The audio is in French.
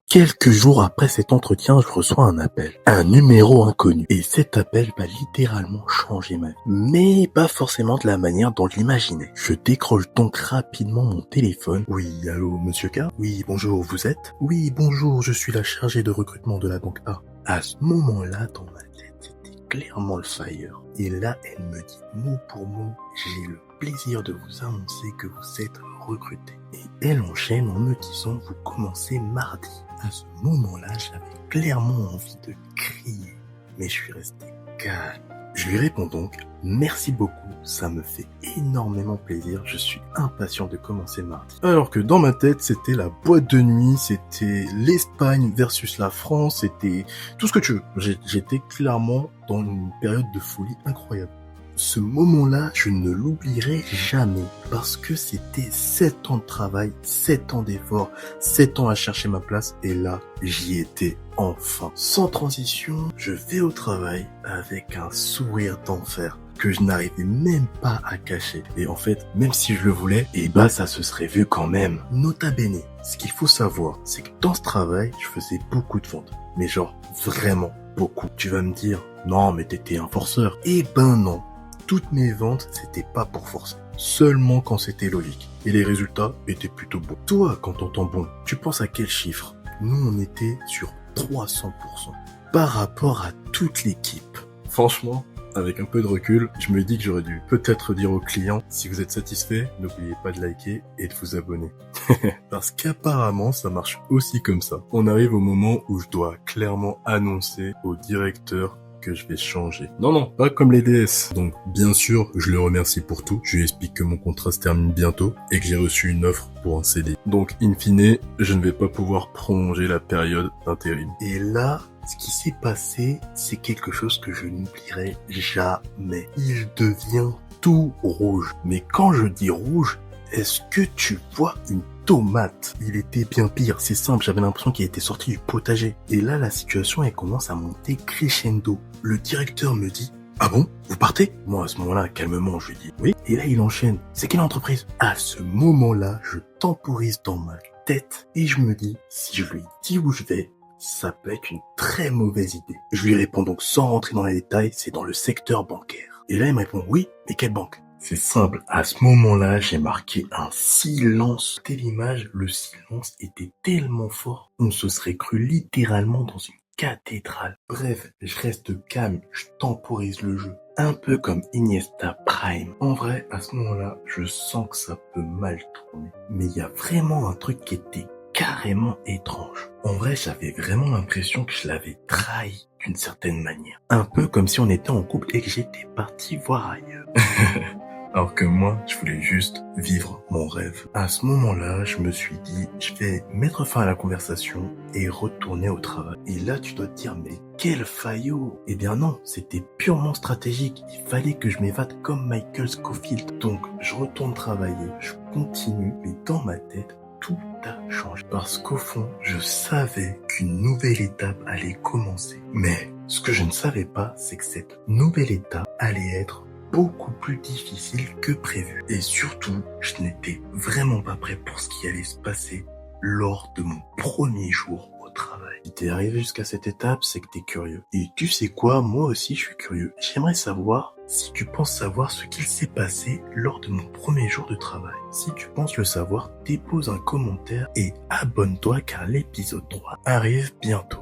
Quelques jours après cet entretien, je reçois un appel, un numéro inconnu. Et cet appel va littéralement changer ma vie. Mais pas forcément de la manière dont je l'imaginais. Je décroche donc rapidement mon téléphone. Oui, allô, monsieur K? Oui, bonjour, vous êtes? Oui, bonjour, je suis la chargée de recrutement de la banque A. À ce moment-là, dans ma tête, c'était clairement le fire. Et là, elle me dit mot pour mot, j'ai le plaisir de vous annoncer que vous êtes recruté. Et elle enchaîne en me disant vous commencez mardi. À ce moment-là, j'avais clairement envie de crier, mais je suis resté calme. Je lui réponds donc merci beaucoup, ça me fait énormément plaisir, je suis impatient de commencer mardi. Alors que dans ma tête, c'était la boîte de nuit, c'était l'Espagne versus la France, c'était tout ce que tu veux. J'étais clairement dans une période de folie incroyable. Ce moment-là, je ne l'oublierai jamais parce que c'était 7 ans de travail, 7 ans d'effort, 7 ans à chercher ma place et là, j'y étais enfin. Sans transition, je vais au travail avec un sourire d'enfer que je n'arrivais même pas à cacher. Et en fait, même si je le voulais, ça se serait vu quand même. Nota bene, ce qu'il faut savoir, c'est que dans ce travail, je faisais beaucoup de ventes. Mais genre, vraiment beaucoup. Tu vas me dire, non mais t'étais un forceur. Eh ben non. Toutes mes ventes, c'était pas pour forcer. Seulement quand c'était logique. Et les résultats étaient plutôt bons. Toi, quand t'entends bon, tu penses à quel chiffre? Nous, on était sur 300% par rapport à toute l'équipe. Franchement, avec un peu de recul, je me dis que j'aurais dû peut-être dire aux clients, si vous êtes satisfait, n'oubliez pas de liker et de vous abonner. Parce qu'apparemment, ça marche aussi comme ça. On arrive au moment où je dois clairement annoncer au directeur que je vais changer. Non, pas comme les DS. Donc, bien sûr, je le remercie pour tout. Je lui explique que mon contrat se termine bientôt et que j'ai reçu une offre pour un CDI. Donc, in fine, je ne vais pas pouvoir prolonger la période d'intérim. Et là, ce qui s'est passé, c'est quelque chose que je n'oublierai jamais. Il devient tout rouge. Mais quand je dis rouge, est-ce que tu vois une tomate? Il était bien pire, c'est simple, j'avais l'impression qu'il était sorti du potager. Et là, la situation, elle commence à monter crescendo. Le directeur me dit, ah bon? Vous partez? Moi, à ce moment-là, calmement, je lui dis, oui. Et là, il enchaîne, c'est quelle entreprise? À ce moment-là, je temporise dans ma tête et je me dis, si je lui dis où je vais, ça peut être une très mauvaise idée. Je lui réponds donc sans rentrer dans les détails, c'est dans le secteur bancaire. Et là, il me répond, oui, mais quelle banque? C'est simple, à ce moment-là, j'ai marqué un silence. Telle image, le silence était tellement fort, on se serait cru littéralement dans une cathédrale. Bref, je reste calme, je temporise le jeu. Un peu comme Iniesta Prime. En vrai, à ce moment-là, je sens que ça peut mal tourner. Mais il y a vraiment un truc qui était carrément étrange. En vrai, j'avais vraiment l'impression que je l'avais trahi d'une certaine manière. Un peu comme si on était en couple et que j'étais parti voir ailleurs. Alors que moi, je voulais juste vivre mon rêve. À ce moment-là, je me suis dit, je vais mettre fin à la conversation et retourner au travail. Et là, tu dois te dire, mais quel faillot! Eh bien non, c'était purement stratégique. Il fallait que je m'évade comme Michael Scofield. Donc, je retourne travailler, je continue, mais dans ma tête, tout a changé. Parce qu'au fond, je savais qu'une nouvelle étape allait commencer. Mais ce que je ne savais pas, c'est que cette nouvelle étape allait être beaucoup plus difficile que prévu. Et surtout, je n'étais vraiment pas prêt pour ce qui allait se passer lors de mon premier jour au travail. Si t'es arrivé jusqu'à cette étape, c'est que t'es curieux. Et tu sais quoi, moi aussi je suis curieux. J'aimerais savoir si tu penses savoir ce qu'il s'est passé lors de mon premier jour de travail. Si tu penses le savoir, dépose un commentaire et abonne-toi car l'épisode 3 arrive bientôt.